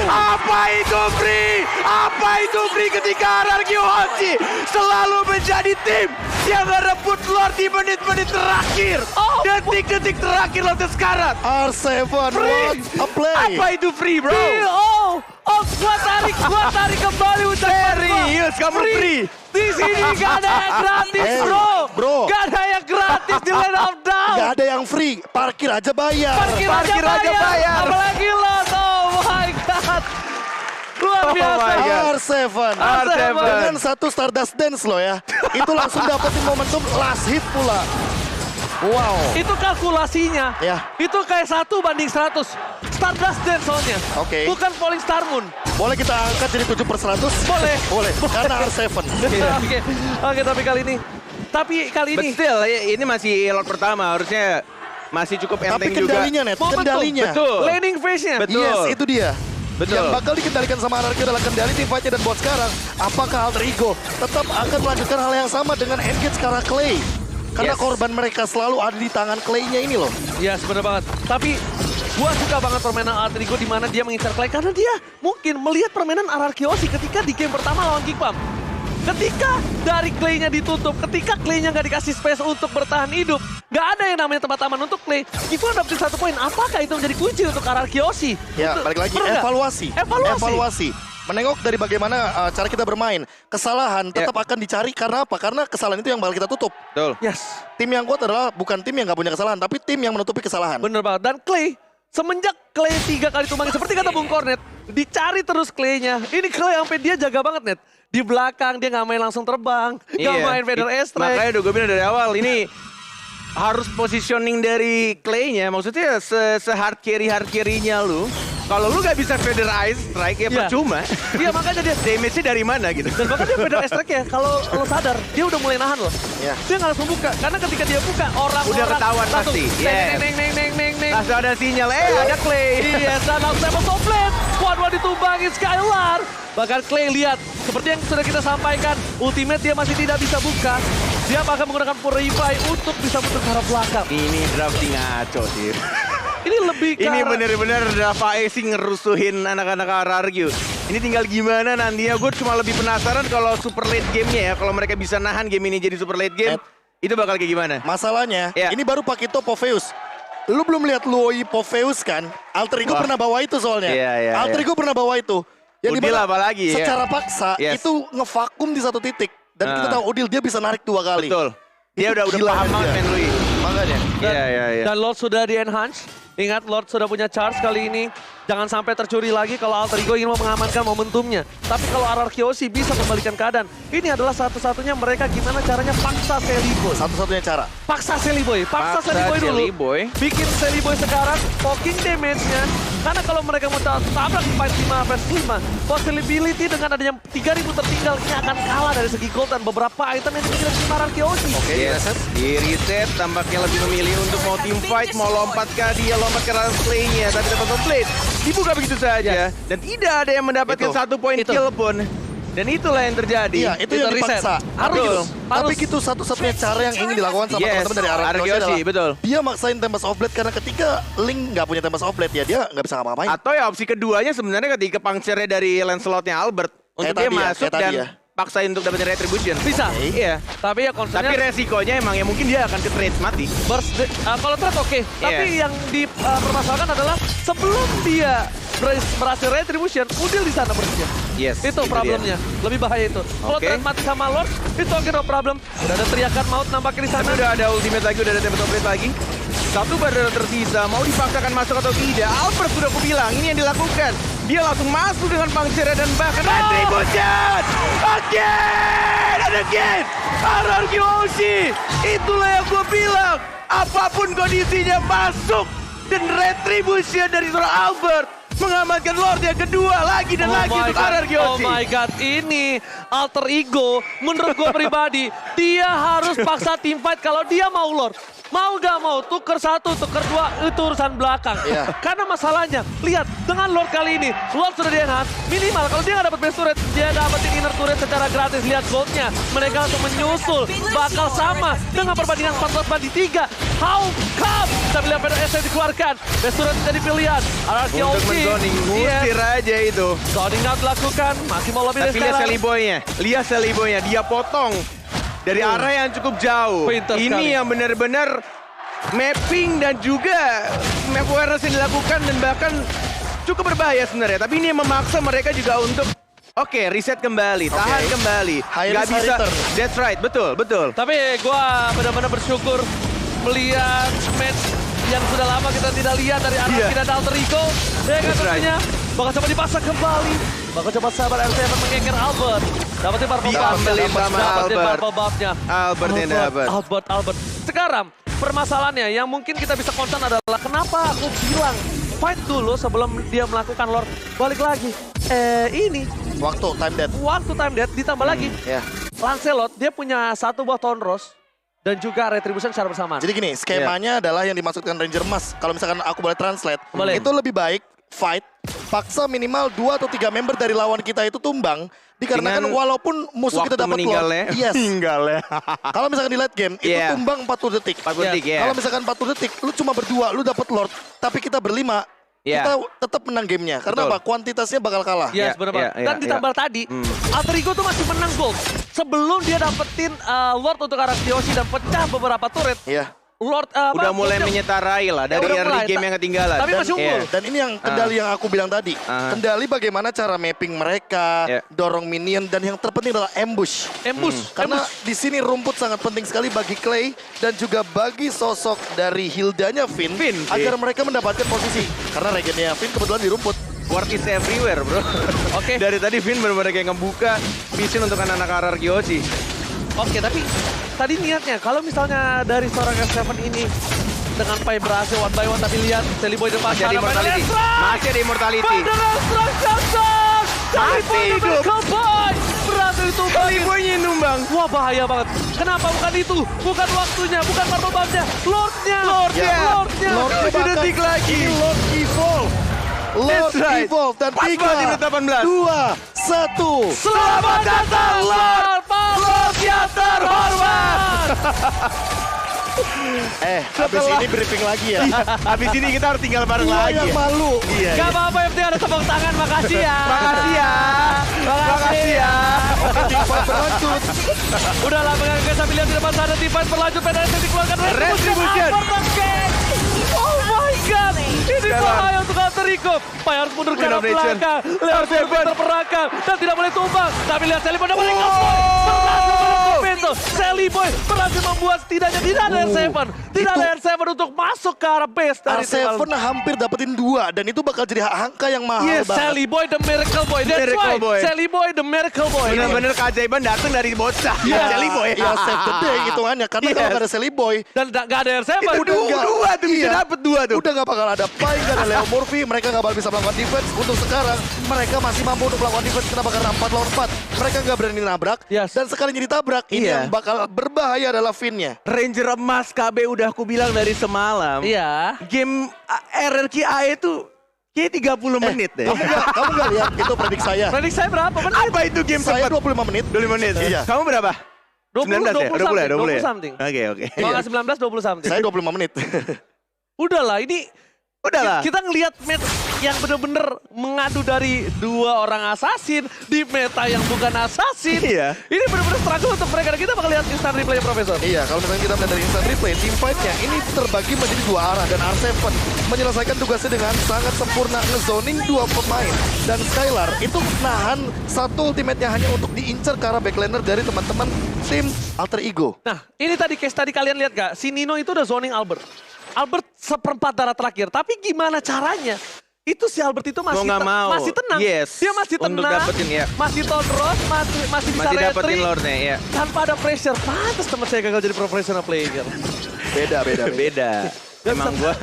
Apa itu free? Apa itu free ketika RRQ Hoshi selalu menjadi tim yang ngerebut Lord di menit-menit terakhir. Detik-detik terakhir Lord sekarang. R7, what a play. Apa itu free, bro? Gua tarik kembali ucapan gua. Serius, kamu free? Di sini gak ada yang gratis, Hey, bro. Gak ada yang gratis di Land of Dawn. Gak ada yang free, parkir aja bayar. Parkir aja bayar. Apalagi Lot, oh my god. Luar Oh biasa. my God. R7 dengan satu Stardust Dance loh ya. Itu langsung dapetin momentum last hit pula. Wow. Itu kalkulasinya. Ya. Itu kayak 1:100. Stardust Dance soalnya. Oke. Bukan Falling Star Moon. Boleh kita angkat jadi 7/100? Boleh. Boleh, karena R7. Oke, tapi kali ini. But still, ini masih Lord pertama, harusnya masih cukup Tapi enteng juga. kendalinya, Net, Momentum. kendalinya. Betul. Landing phase-nya. Betul. Yes, itu dia. Betul. Yang bakal dikendalikan sama RRQ adalah kendali tim fight-nya dan buat sekarang, apakah Alter Ego tetap akan melanjutkan hal yang sama dengan engage ke arah Clay? Karena Yes. korban mereka selalu ada di tangan Clay-nya ini loh. Iya, bener banget. Tapi gua suka banget permainan Alter Ego di mana dia mengincar Clay karena dia mungkin melihat permainan RRQ Hoshi ketika di game pertama lawan Kickbomb. Ketika dari Clay-nya ditutup, ketika Clay-nya nggak dikasih space untuk bertahan hidup, nggak ada yang namanya tempat aman untuk Clay. Kickbomb dapetin 1 poin. Apakah itu menjadi kunci untuk RRQ Hoshi? Ya, balik lagi, Bener nggak? evaluasi. Menengok dari bagaimana cara kita bermain. Kesalahan tetap akan dicari karena apa? Karena kesalahan itu yang bakal kita tutup. Betul. Yes, Tim yang kuat adalah bukan tim yang nggak punya kesalahan, tapi tim yang menutupi kesalahan. bener banget. Dan Clay, semenjak Clay 3 kali tumbangin, seperti kata Bung Kornet, dicari terus Clay-nya. Ini Clay sampai dia jaga banget, Net. Di belakang dia nggak main langsung terbang, nggak main Vader S-Track. Makanya udah gue bilang dari awal, ini harus positioning dari Clay-nya. Maksudnya se-hard carry-nya lu. Kalau lu gak bisa Vader Ice Strike ya Iya. percuma. Iya, makanya dia Damage-nya dari mana gitu. dan bahkan dia Vader S-Track ya, kalau lo sadar, dia udah mulai nahan loh. Iya. Dia nggak langsung buka, karena ketika dia buka, orang-orang Udah ketahuan langsung pasti, neng, yes. neng. Langsung ada sinyal, ada Clay. Iya, dan langsung tembak toplet. One-one ditumbangin Skylar. Bahkan Clay lihat, seperti yang sudah kita sampaikan, ultimate dia masih tidak bisa buka. Dia akan menggunakan Purify untuk bisa muter ke arah belakang. Ini drafting ngaco sih. Ini lebih ke Ini arah- bener-bener Rafa Acing ngerusuhin anak-anak RRQ. Ini tinggal gimana nantinya. Gue cuma lebih penasaran kalau super late game-nya ya. Kalau mereka bisa nahan game ini jadi super late game. Itu bakal kayak gimana? Masalahnya, Ya. ini baru Pakito Popheus. Lu belum lihat Luoi Popheus kan? Alter Ego Wah. pernah bawa itu soalnya. Iya, Alter Ego pernah bawa itu. Yang Udil dimana apalagi, ya. secara paksa Yes. itu ngevakum di satu titik. Dan kita tahu Udil dia bisa narik 2 kali. Betul. Dia udah Gila paham kan banget dia. main Lui. Makanya. Iya. Dan Lord sudah di-enhance. Ingat, Lord sudah punya charge kali ini. Jangan sampai tercuri lagi kalau Alter Ego ingin mengamankan momentumnya. Tapi kalau RRQ Hoshi bisa kembalikan keadaan. Ini adalah satu-satunya mereka gimana caranya paksa Selly Boy. Satu-satunya cara. Paksa Selly Boy. Paksa Selly Boy dulu. Selly Boy. Bikin Selly Boy sekarang poking damage-nya. Karena kalau mereka mau tabrak fight 5 vs 5, possibility dengan adanya 3000 tertinggal ini akan kalah dari segi gold dan beberapa item yang dimiliki tim RRQ Hoshi. Oke, reset. Di reset tampaknya lebih memilih untuk mau team fight, mau lompat ke dia, lompat ke range play-nya. Tapi dapat complete. Dibuka begitu saja. Dan tidak ada yang mendapatkan Itu. 1 poin Itu. kill pun. Dan itulah yang terjadi. Iya, itu yang reset. dipaksa. Harus. Tapi itu satu-satunya cara yang ingin dilakukan sama Yes, teman-teman dari RRQ RRQ Hoshi adalah betul. dia maksain Tempest of Blade karena ketika Link nggak punya Tempest of Blade ya dia nggak bisa ngapa-ngapain. Atau ya opsi keduanya sebenarnya ketika puncture-nya dari Lancelot-nya Albert. Untuk dia tadi ya, masuk kayak tadi dan ya. paksain untuk dapetin retribution. Bisa. Iya. Tapi ya Tapi concernnya resikonya emang ya mungkin dia akan ke trade mati. kalau trade oke. Tapi yang dipermasalahkan adalah sebelum dia berhasil retribution, Udil di sana bersihnya. Yes, Itu problemnya. Lebih bahaya itu. Kalau Oke. trade mati sama Lord, itu oke no problem. Udah ada teriakan maut nampaknya di sana. Tapi udah ada ultimate lagi, udah ada tempat upgrade lagi. Satu badan tersisa, mau dipaksakan masuk atau tidak? Albert sudah aku bilang, ini yang dilakukan. Dia langsung masuk dengan puncture dan bahkan retribution! Again and again! RRQ Hoshi! Itulah yang gue bilang. Apapun kondisinya masuk. Dan retribution dari seorang Albert. Mengamankan Lord yang kedua lagi dan lagi untuk RRQ Oh Hoshi. my god, ini Alter Ego menurut gue pribadi, dia harus paksa team fight kalau dia mau Lord. Mau gak mau, tuker 1, tuker 2, itu urusan belakang. Iya. Karena masalahnya, lihat, dengan Lord kali ini, Lord sudah di-enhance, minimal kalau dia gak dapat base turret, dia dapetin inner turret secara gratis. Lihat goldnya, mereka langsung menyusul, bakal sama dengan perbandingan 14-3. How come? Kita lihat PDS yang dikeluarkan, base turret jadi pilihan. RRQ Untuk menzoning, ngusir aja itu. Zoning out dilakukan, masih mau lebih dari Tapi lihat Skylar. Sally Boy-nya, lihat Sally Boy-nya, dia potong dari arah yang cukup jauh. Pintar sekali. Ini yang benar-benar mapping dan juga map awareness yang dilakukan dan bahkan cukup berbahaya sebenarnya. Tapi ini yang memaksa mereka juga untuk oke, reset kembali, tahan kembali. High Nggak risk, high bisa, return. that's right, betul, betul. Tapi gua benar-benar bersyukur melihat match yang sudah lama kita tidak lihat dari arah Iya. kita dan Alter Ego. Ya kan That's right. tentunya bakal coba dipasang kembali. Bakal coba sabar RC7 mengeker Albert. Dapetin purple buff. Diambilin sama Dapetin Albert. purple buff-nya. Albert yang dapat. Albert. Sekarang permasalahannya yang mungkin kita bisa concern adalah kenapa aku bilang fight dulu sebelum dia melakukan Lord. Balik lagi. Ini Waktu time death. waktu time death ditambah lagi. Ya. Lancelot dia punya 1 buah Thorn Rose dan juga Retribution secara bersamaan. Jadi gini, skemanya adalah yang dimaksudkan Ranger Mas. Kalau misalkan aku boleh translate, Boleh. itu lebih baik fight, paksa minimal 2 atau 3 member dari lawan kita itu tumbang. Dikarenakan Dengan walaupun musuh kita waktu dapat meninggalnya. Lord, yes. Meninggalnya. Kalau misalkan di late game, itu Yeah. tumbang 40 detik. 40 detik ya. Kalau misalkan 40 detik, lu cuma berdua, lu dapat Lord, tapi kita berlima, Yeah. kita tetap menang gamenya. Karena Betul. apa? Kuantitasnya bakal kalah. Yes, Ya, benar ya, banget. Dan ya, ditambah tadi, Alter Ego tuh masih menang gold. Sebelum dia dapetin Lord untuk arah Yoshi dan pecah beberapa turret. Iya. Lord Udah mulai goldnya- menyetarai lah dari udah early mulai. game yang ketinggalan. Tapi masih unggul. Iya. Dan ini yang kendali yang aku bilang tadi. Kendali bagaimana cara mapping mereka, Yeah. dorong minion, dan yang terpenting adalah ambush. Ambush. Karena di sini rumput sangat penting sekali bagi Clay dan juga bagi sosok dari Hildanya Finn, Finn, agar mereka mendapatkan posisi. Karena regennya Finn kebetulan di rumput. Ward is everywhere, bro. Oke. Dari tadi Vin benar-benar kayak ngebuka vision untuk anak-anak RRQ Yoshi. Oke, tapi tadi niatnya kalau misalnya dari seorang S7 ini dengan Pai berhasil one by one, tapi lihat Sally Boy depan Masih ada immortality. Masih ada immortality. Masih hidup. Berhasil itu Sally Boy-nya yang numbang. Wah, bahaya banget. Kenapa bukan itu? Bukan waktunya, bukan purple buff-nya. Lordnya. Lordnya. Lordnya. Lordnya 7 detik bahkan lagi. ini Lord Evolve. Lord That's right. Evolve dan Pas banget di 3, menit 18. 2, 1. Selamat datang Lord Paulus yang terhormat. Habis ini briefing lagi ya. Habis ini kita harus tinggal bareng Gua lagi. yang Ya? malu. Iya. Gak apa-apa, yang penting ada tepuk tangan. Makasih ya. Makasih ya. Makasih ya. Teamfight berlanjut. Udah lah, mengenai sambil lihat di depan sana, teamfight berlanjut, PDS yang dikeluarkan. Retribution. Oh my god, ini bahaya untuk Alter Ego. Pai harus mundur ke arah Domination. belakang. Lihat R7. terperangkap dan tidak boleh tumbang. Tapi lihat Sally Boy dapat kill point. Berhasil menutup pintu. Sally Boy berhasil membuat setidaknya tidak ada R7. Tidak ada R7 untuk masuk ke arah base dari tim R7 Alter. hampir dapetin 2 dan itu bakal jadi angka yang mahal Yes, banget. Sally Boy the Miracle Boy. That's Miracle right. Boy. Sally Boy the Miracle Boy. Bener-bener keajaiban datang dari bocah. Iya, Sally Boy. Iya, save the day hitungannya. Karena kalau Yes. nggak ada Sally Boy, Dan gak ada R7. Udah nggak- dua tuh, bisa iya. dapet 2 tuh. udah nggak bakal ada Pai, nggak ada Leo Murphy, mereka nggak bakal bisa melakukan defense. Untuk sekarang, mereka masih mampu untuk melakukan defense. Kenapa? Karena 4 lawan 4. Mereka nggak berani nabrak. Yes. Dan sekalinya ditabrak, ini Iya. yang bakal berbahaya adalah Finn-nya. Ranger emas KB udah aku bilang dari semalam. Iya. Game RRQ AE tuh kayak 30 menit deh. Kamu nggak lihat itu predik saya. Prediksi saya berapa? Benar. Apa itu game Saya cepat? 25 menit. 25 menit. Iya. Kamu berapa? 20, 19 ya? 20 20 ya? something. Oke, oke. Kalau nggak 19, 20 something. Saya 25 menit. Udahlah, ini Udahlah. kita ngelihat match yang bener-bener mengadu dari 2 orang assassin di meta yang bukan assassin. Iya. Ini bener-bener struggle untuk mereka. Dan kita bakal lihat instant replay Profesor. Iya, kalau misalnya kita melihat dari instant replay, team fight-nya ini terbagi menjadi 2 arah dan R7 menyelesaikan tugasnya dengan sangat sempurna ngezoning 2 pemain. Dan Skylar itu nahan satu ultimate-nya hanya untuk diincar ke arah backlaner dari teman-teman tim Alter Ego. Nah, ini tadi case tadi kalian lihat gak? Si Nino itu udah zoning Albert. Albert seperempat darah terakhir. Tapi gimana caranya? Itu si Albert itu masih, Mau nggak mau. masih tenang. Yes. Dia masih Untuk tenang. dapetin, ya. Masih Tondros, masih bisa Masih retry. dapetin Lordnya, ya. Tanpa ada pressure. Pantes teman saya gagal jadi professional player. Beda. Beda. Emang gua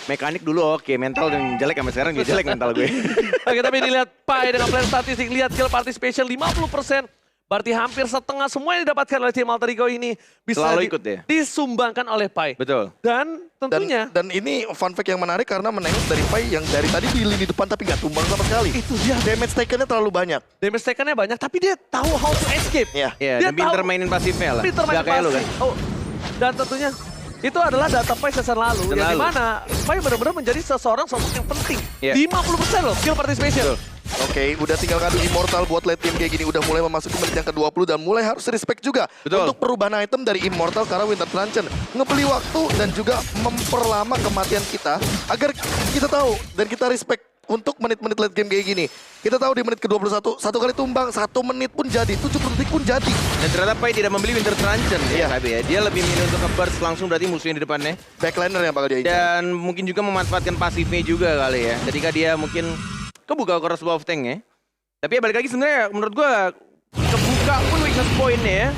mekanik dulu oke, mental yang jelek sampai sekarang juga jelek mental gue. Oke, tapi dilihat Pai dengan plan statistik. Lihat kill participation 50%. Berarti hampir setengah semua yang didapatkan oleh tim Alter Ego ini bisa Selalu ikut ya? disumbangkan oleh Pai. Betul. Dan tentunya Dan ini fun fact yang menarik karena menengok dari Pai yang dari tadi di lini depan tapi nggak tumbang sama sekali. itu dia. Damage taken-nya terlalu banyak. Damage taken-nya banyak, tapi dia tahu how to escape. Iya. Iya, Dia dan pinter tahu- mainin pasifnya lah. Pinter main Nggak kayak lu kan. pasti. Oh, dan tentunya itu adalah data Pai season lalu. Season Yang lalu. dimana Pai benar-benar menjadi sosok yang penting. Iya. 50% loh skill participation. Betul. Oke, udah tinggal kado Immortal buat late game kayak gini. Udah mulai memasuki menit yang ke-20 dan mulai harus respect juga. Betul. Untuk perubahan item dari Immortal karena Winter Truncheon. Ngebeli waktu dan juga memperlama kematian kita. Agar kita tahu dan kita respect untuk menit-menit late game kayak gini. Kita tahu di menit ke-21, satu kali tumbang, 1 menit pun jadi, 70 detik pun jadi. Dan ternyata Pai tidak membeli Winter Truncheon Iya. ya, KB ya. Dia lebih milih untuk nge-burst langsung berarti musuhnya di depannya. Backliner yang bakal dia incar. Dan mungkin juga memanfaatkan pasifnya juga kali ya. Ketika dia mungkin kebuka crossbow of tank ya. Tapi ya balik lagi sebenarnya menurut gua kebuka pun weakness point-nya ya.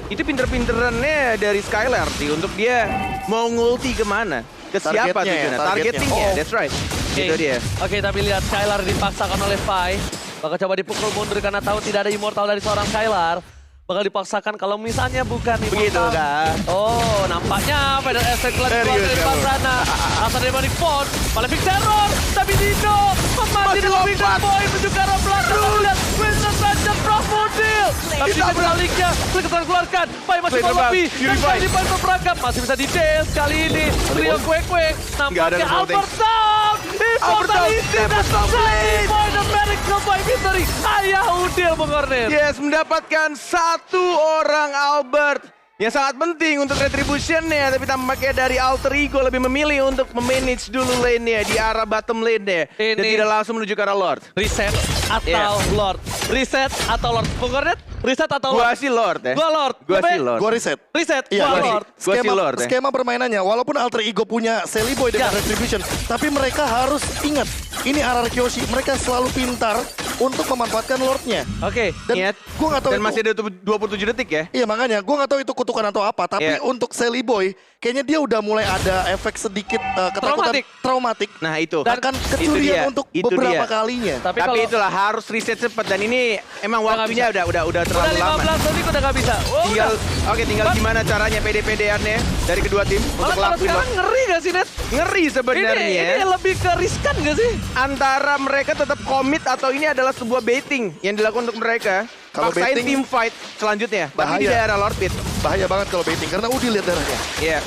Itu pinter-pinterannya dari Skylar sih untuk dia mau ngulti kemana. Ke siapa Targetnya ya, tujuannya? targetnya. Targetingnya, Oh. that's right. Oke. Itu dia. Oke, tapi lihat Skylar dipaksakan oleh Pai. Bakal coba dipukul mundur karena tahu tidak ada Immortal dari seorang Skylar. Bakal dipaksakan kalau misalnya bukan Immortal. Begitu kan? Oh, nampaknya Final Estate keluar Serius dari kamu. sana. Asal Demonic Force, Malefic Terror. Tapi Dino memati dengan lompat. Victor Boy menuju ke arah belakang. Lihat, Winter Truncheon Promo Deal. Tapi di sebaliknya, Flicker keluarkan. Pai masih Flicker mau lebih. Bang, Dan Purify. kali Pai berperangkap. Masih bisa di dash kali ini. Trio kuek-kuek. Nggak ada Nampaknya Small Tank. Albert Down. Immortality dan Dapat Slay Point of Miracle by Victory. Ayah Udil mengornet. Yes, mendapatkan satu orang Albert yang sangat penting untuk retribution-nya, tapi tampaknya dari Alter Ego lebih memilih untuk memanage dulu lane-nya di arah bottom lane-nya dan Ini- tidak langsung menuju ke arah Lord. Reset atau Yeah. Lord? Reset atau Lord? Mengornet? Reset atau Lord? Gua sih Lord ya. Gua Lord. Gua Tapi- sih Lord. Gua reset. Reset, Iya, gua gua sih. Lord. Gua sih Lord ya. Skema permainannya, walaupun Alter Ego punya Sally Boy dengan Ya. Retribution, tapi mereka harus ingat, ini RRQ Yoshi, mereka selalu pintar untuk memanfaatkan Lordnya. Oke. Dan Ingat. gue nggak tahu Dan itu. masih ada 27 detik ya. Iya makanya, gue nggak tahu itu kutukan atau apa. Tapi Iya. untuk Sally Boy, kayaknya dia udah mulai ada efek sedikit ketakutan traumatik. Nah itu. Dan akan Itu kecurian dia. untuk Itu beberapa dia. kalinya. Tapi Tapi kalau itulah harus reset cepat dan ini emang Udah nggak waktunya udah udah terlalu lama. 15 detik udah nggak bisa. Oh, Tinggal udah. oke, tinggal Bang. gimana caranya PD-PD-annya dari kedua tim Malah untuk kalau lakuin sekarang ngeri gak sih, Net? ngeri sebenarnya. Ini lebih ke riskan gak sih? Antara mereka tetap komit atau ini adalah sebuah baiting yang dilakukan untuk mereka. Kalau Paksain baiting, team fight selanjutnya, tapi di bahaya. daerah Lord Pit. Bahaya banget kalau baiting, karena Udi lihat darahnya. Iya.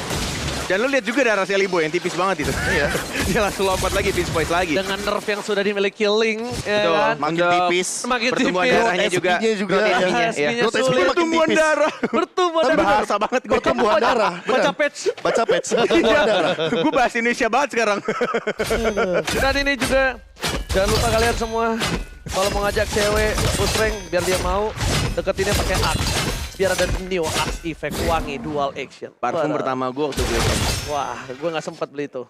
Dan lu lihat juga darah Sally Boy yang tipis banget itu. Iya. Dia langsung lompat lagi, pinch point lagi. Dengan nerf yang sudah dimiliki Link, ya Betul. kan? Makin Untuk tipis. Makin pertumbuhan tipis. darahnya juga. SP-nya juga. Growth Ya. SP-nya, SP-nya iya. Growth SP sulit. makin Pertumbuhan tipis. darah. Pertumbuhan Tapi darah. Bahasa banget gue. Pertumbuhan darah. Baca benar. patch. Baca patch. Pertumbuhan darah. Gue bahasa Indonesia banget sekarang. Dan ini juga, jangan lupa kalian semua, kalau mau ngajak cewek push rank, biar dia mau, deketinnya pakai Axe. Biar ada new Axe effect wangi dual action. Parfum Waduh. pertama gue waktu gue. Wah, gue nggak sempat beli itu.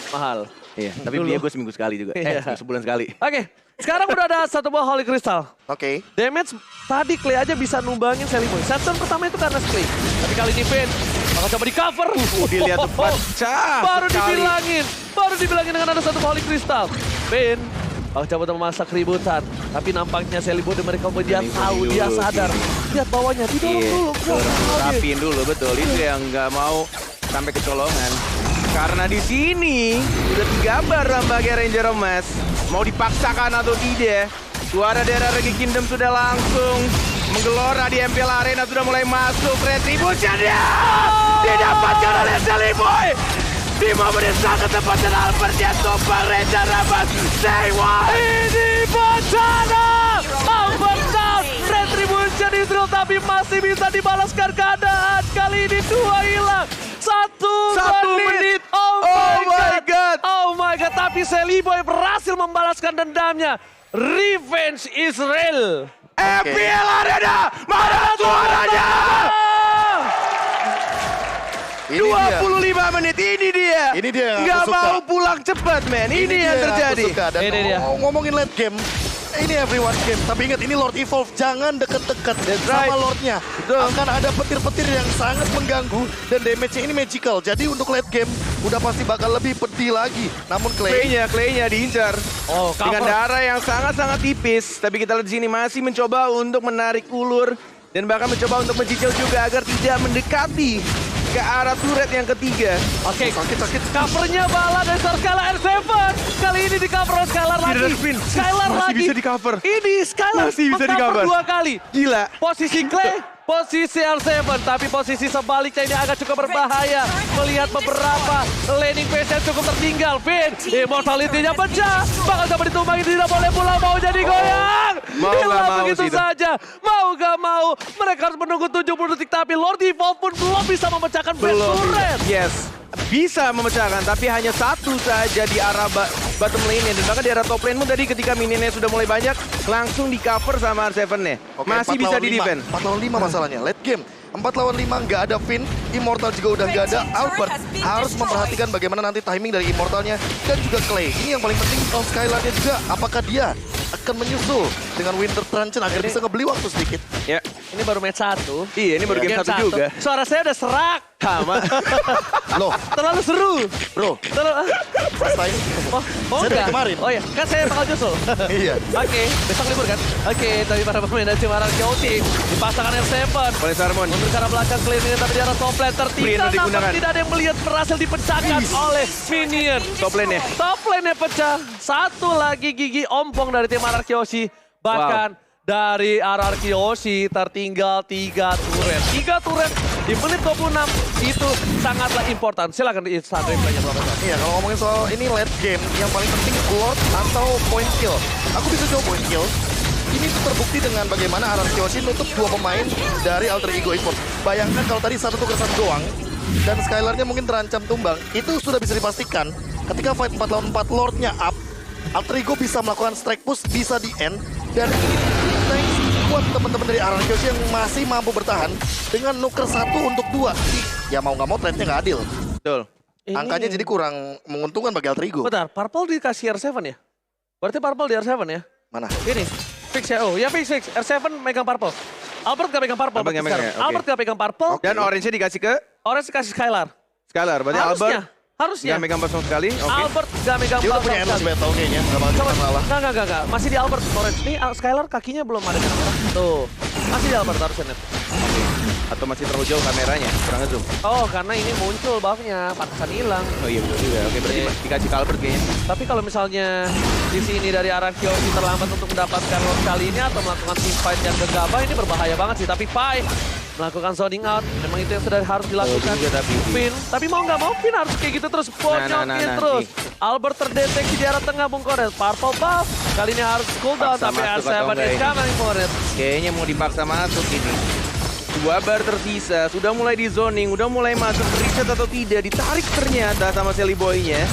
Mahal. Iya, tapi Dulu. belinya gue seminggu sekali juga. Iya. Sebulan sekali. Oke, sekarang udah ada satu buah Holy Crystal. Oke. Damage tadi Clay aja bisa numbangin Sally Boy. Setton pertama itu karena Clay. Tapi kali ini Vin bakal coba di cover. Dilihat tuh, pecah Baru sekali. dibilangin dengan ada satu Holy Crystal. Vin bakal coba memasak keributan. Tapi nampaknya Sally Boy dan mereka dia Ini tahu, dulu, dia sadar. Lihat bawahnya, didorong dulu. Wah, Rapiin dulu, betul. Itu yang nggak mau sampai kecolongan. Karena di sini udah 3 bar nampaknya Ranger Emas. Mau dipaksakan atau tidak. Suara daerah Regi Kingdom sudah langsung menggelora di MPL Arena, sudah mulai masuk. Retribution ya! Didapatkan oleh Sally Boy. Di momen yang sangat tepat dan Albert yang tumpah Ranger Emas. Say what? ini bencana! Albert Down! Retribution Israel tapi masih bisa dibalaskan keadaan. Kali ini 2 hilang. Satu menit. Oh my god. Oh my god. Tapi Sally Boy berhasil membalaskan dendamnya. Revenge Israel. MPL Arena! Mana suaranya? Ini dia. 25 menit, ini dia. Ini dia yang Nggak aku suka. mau pulang cepat, men. Ini dia yang aku terjadi. suka. Dan Ini dia. ngomongin late game, ini everyone game. Tapi ingat, ini Lord Evolve. Jangan deket-deket right. sama Lordnya. Akan ada petir-petir yang sangat mengganggu. Dan damage-nya ini magical. Jadi untuk late game, udah pasti bakal lebih pedih lagi. Namun Clay, Clay-nya diincar. Oh, Dengan cover. darah yang sangat-sangat tipis. Tapi kita lihat di sini masih mencoba untuk menarik ulur Dan bahkan mencoba untuk mencicil juga agar tidak mendekati ke arah turret yang ketiga. Oke, sakit. Covernya bala dari Skylar R7. Kali ini di cover oleh Skylar lagi. Skylar Masih lagi. bisa di-cover. Ini Skylar Masih bisa meng-cover di-cover. 2 kali. Gila. Posisi Clay, posisi R7, tapi posisi sebaliknya ini agak cukup berbahaya. Melihat beberapa laning phase yang cukup tertinggal. Vin, immortality-nya pecah. Bakal coba ditumbangi, tidak boleh pulang, mau jadi goyang. Mau Hilang nggak mau begitu sih itu. saja. Mau gak mau, mereka harus menunggu 70 detik. Tapi Lord Evolve pun belum bisa memecahkan Blast Belum. Turret. Yes. Bisa memecahkan, tapi hanya satu saja di arah bottom lane-nya. Dan bahkan di arah top lane pun tadi ketika minionnya sudah mulai banyak, langsung di-cover sama R7-nya. Oke, Masih 4 bisa lawan di-defend. 4 lawan 5 masalahnya. Late game. 4 lawan 5 nggak ada Finn. Immortal juga udah nggak ada. Albert harus memperhatikan bagaimana nanti timing dari Immortalnya. Dan juga Clay. Ini yang paling penting kalau Skylar-nya juga. Apakah dia akan menyusul dengan Winter Truncheon agar bisa ngebeli waktu sedikit. Ya. Ini baru match 1. Iya, ini baru game 1 juga. Suara saya udah serak. Sama. Loh, Terlalu seru. bro, Terlalu... first time. Oh, Saya dari enggak. kemarin. Oh ya, kan saya bakal nyusul. Iya. Oke, besok libur kan? Oke, tapi para pemain dari Cimarang County dipasangkan R7. Oleh Sarmon. Mundur ke arah belakang clean ini tapi di arah top lane tertinggal. Clean Namun digunakan. tidak ada yang melihat berhasil dipecahkan oleh Minion. Top lane-nya. Top lane-nya pecah. Satu lagi gigi ompong dari tim Ararkyoshi. Bahkan dari Ararkyoshi tertinggal 3 turret. 3 turret di menit 26 itu sangatlah important. Silakan di start replay-nya Profesor. Iya, kalau ngomongin soal ini late game, yang paling penting Lord atau point kill. Aku bisa jawab point kill. Ini tuh terbukti dengan bagaimana Ararkyoshi nutup 2 pemain dari Alter Ego Esports. Bayangkan kalau tadi 1 tuker 1 doang, dan Skylar-nya mungkin terancam tumbang, itu sudah bisa dipastikan ketika fight 4 lawan 4 Lord-nya up, Alter Ego bisa melakukan strike push, bisa di-end, dan thanks buat teman-teman dari Ararkyoshi yang masih mampu bertahan dengan nuker 1 untuk 2. Ya mau nggak mau trade-nya nggak adil. Betul. Angkanya jadi kurang menguntungkan bagi Alter Ego. Bentar, Purple dikasih R7 ya? Berarti Purple di R7 ya? Mana? Ini, fix ya? Oh, ya fix. R7 megang Purple. Albert gak pegang Purple. Albert nggak sekarang. megang, oke. Albert gak pegang Purple. Dan orange-nya dikasih ke Orange dikasih Skylar. Skylar. Berarti Albert Harusnya. nggak megang pas sama sekali. Oke. Albert gak megang Dia udah Purple. punya endless sekali. battle kayaknya, nggak bakal Coba, salah. enggak. Masih di Albert Orange. Nih Skylar kakinya belum ada yang merah. Tuh. Masih di Albert harusnya net. Atau masih terlalu jauh kameranya, kurang ngezoom. Oh, karena ini muncul buffnya, pantesan hilang. Oh iya betul juga. Oke, berarti Oke. dikasih ke Albert kayaknya. Tapi kalau misalnya di sini dari Ararkyoshi terlambat untuk mendapatkan Lord kali ini atau melakukan team fight yang gegabah, ini berbahaya banget sih. Tapi Pai melakukan zoning out, memang itu yang sudah harus dilakukan. juga tapi. Finn, tapi mau nggak mau Finn harus kayak gitu terus, bocokin terus. Albert terdeteksi di arah tengah Bung Koret. Purple buff, kali ini harus cooldown, Paksa tapi masuk R7 atau enggak is ini? coming for it. Kayaknya mau dipaksa masuk ini. 2 bar tersisa, sudah mulai di zoning, udah mulai masuk reset atau tidak, ditarik ternyata sama Sally Boy-nya.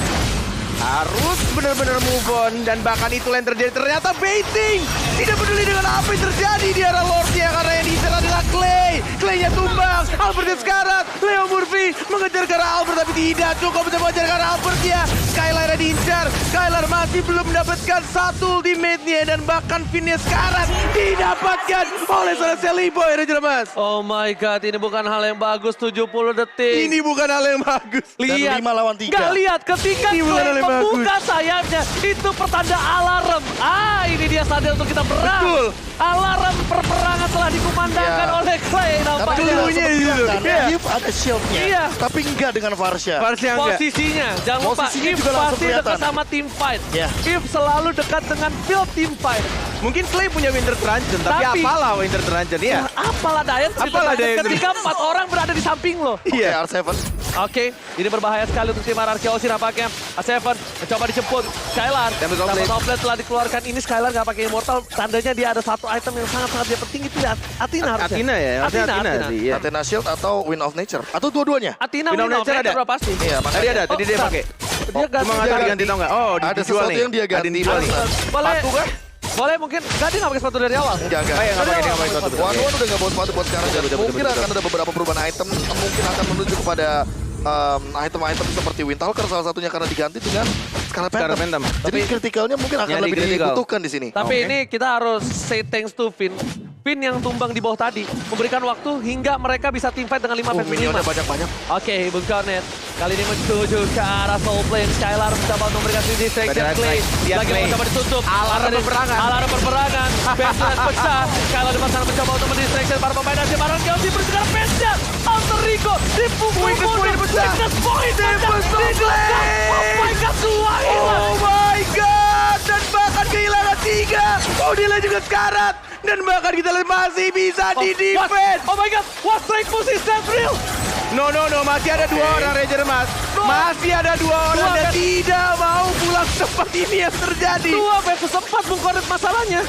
Harus benar-benar move on, dan bahkan itu yang terjadi ternyata baiting. Tidak peduli dengan apa yang terjadi di arah Lord-nya, karena yang diincar adalah Clay. Clay-nya tumbang, Albert sekarat, Leo Murphy mengejar ke arah Albert tapi tidak cukup untuk mengejar ke arah Albert-nya. Skylar diincar, Skylar masih belum mendapatkan satu ultimate-nya, dan bahkan Finn-nya sekarat didapatkan oleh seorang Sally Boy, Raja Mas. Oh my god, ini bukan hal yang bagus, 70 detik. Ini bukan hal yang bagus. Lihat, 5 lawan 3. nggak lihat ketika Ini bukan hal Clay yang membuka sayapnya, itu pertanda alarm. Ini dia sadar untuk kita berang. Betul. Alarm perperangan telah dikumandangkan Ya. oleh Clay Karena nampaknya. dia dulunya sempat itu. bilang kan, Iya. Yves ada shieldnya, Iya. tapi enggak dengan Varsha. Varsha enggak. Posisinya, jangan lupa, Posisinya If juga langsung pasti dekat kelihatan. sama team fight. Ya. If selalu dekat dengan build team fight. Mungkin Clay punya Winter Truncheon, tapi Tapi- apalah Winter Truncheon, ya? Apalah daya Apalah daya ketika 4 orang berada di samping lo. Iya. R7. Oke, ini berbahaya sekali untuk tim Ararkyoshi nampaknya. A7 mencoba dijemput. Skylar, Damage sama outlet. outlet telah dikeluarkan. Ini Skylar nggak pakai immortal. Tandanya dia ada satu item yang sangat-sangat dia penting itu ya. Athena harusnya. Athena ya, harusnya Athena sih. Iya. Athena Shield atau Wind of Nature. Atau dua-duanya. Athena Win of Nature ada? berapa pasti? Iya, Tadi makanya. ada, tadi dia bentar. pakai. Dia ganti. Cuma nggak tahu diganti tau nggak? Oh, Ada dijual sesuatu nih. yang dia ganti. Ada yang dijual nih. Boleh, Sepatu kan? boleh mungkin. Nggak, dia nggak pakai sepatu dari awal. Enggak. Oh iya, nggak pakai, dia nggak pakai sepatu. One udah nggak bawa sepatu buat sekarang. Dan Betul, mungkin betul, akan ada beberapa perubahan item. Mungkin akan menuju kepada item-item seperti Windtalker salah satunya karena diganti dengan Scarlet Scarlet Phantom. Phantom. Jadi kritikalnya mungkin akan Jadi lebih critical. dibutuhkan di sini. Tapi Oke. ini kita harus say thanks to Finn. Finn yang tumbang di bawah tadi. Memberikan waktu hingga mereka bisa teamfight dengan 5 versus 5. Minionnya banyak-banyak. Oke, Bung Cornet. Kali ini menuju ke arah Soul Plane. Skylar mencoba untuk memberikan free distraction. Beneran, Clay lihat lagi Clay. mencoba ditutup. Alarm peperangan. Alarm peperangan. Bensuret pecah. Skylar di sana mencoba untuk mendistraction para pemain dari Baron Kelsi. Bersegar Benja. Alter Rico dipukul. Weakness point pecah. Weakness point pecah. Clay. Oh my God, semua hilang. Oh my God, dan bahkan kehilangan 3. Udilnya juga sekarat. Dan bahkan kita lihat masih bisa di defense. Oh my God, what strike push is that real? No, masih ada 2 orang Ranger Mas. Masih ada 2 orang dan kan? tidak mau pulang cepat ini yang terjadi. 2 versus 4 Bung Cornet masalahnya.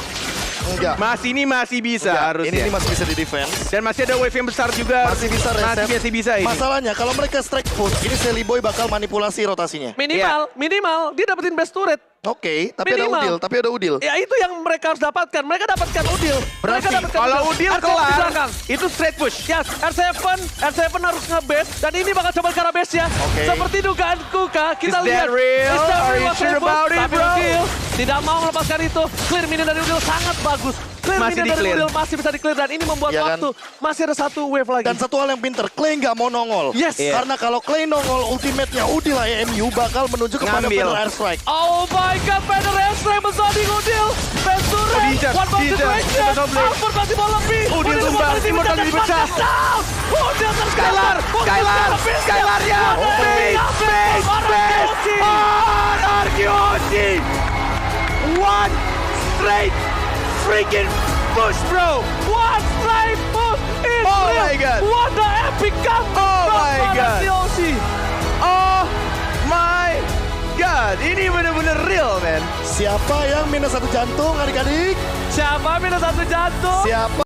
Enggak. Ini masih bisa Enggak. harusnya. Ini masih bisa di defense. Dan masih ada wave yang besar juga. Masih bisa reset. Masih bisa ini. Masalahnya kalau mereka strike push, ini Sally Boy bakal manipulasi rotasinya. Minimal dia dapetin best turret. Oke, tapi Minimal. ada Udil. Ya itu yang mereka harus dapatkan. Mereka dapatkan Udil. Berarti Mereka dapatkan Kalau Udil R7 di kelar, belakang. itu straight push. Yes, R7 harus nge-base dan ini bakal coba ke arah base ya. Oke. Seperti dugaanku Kak, kita Is lihat. that real? Is that Are you was sure rebut, about it, tapi bro? Udil tidak mau melepaskan itu. Clear minion dari Udil sangat bagus. Clear Masih minion dari di-clear. Udil masih bisa di-clear dan ini membuat Iya kan? waktu. Masih ada 1 wave lagi. Dan satu hal yang pinter, Clay nggak mau nongol. Yes. Iya. Karena kalau Clay nongol, ultimate-nya Udil AMU bakal menuju kepada Ngambil. Feather Airstrike. Oh my God, Feather Airstrike besoning Udil. Bensuret, diincar, one ball diincar. situation. Kita double. Alford masih mau lebih. Udil tumbang, Immortal dipecah. Down. Udil Skylar, Skylar ya. Base. Arkeoshi. One straight freaking push, bro. One straight push is Oh real. my God. What the epic comeback Oh from my God. Arkeoshi. Oh my God, ini bener-bener real, man. Siapa yang minus 1 jantung adik-adik? Siapa minus 1 jantung? Siapa?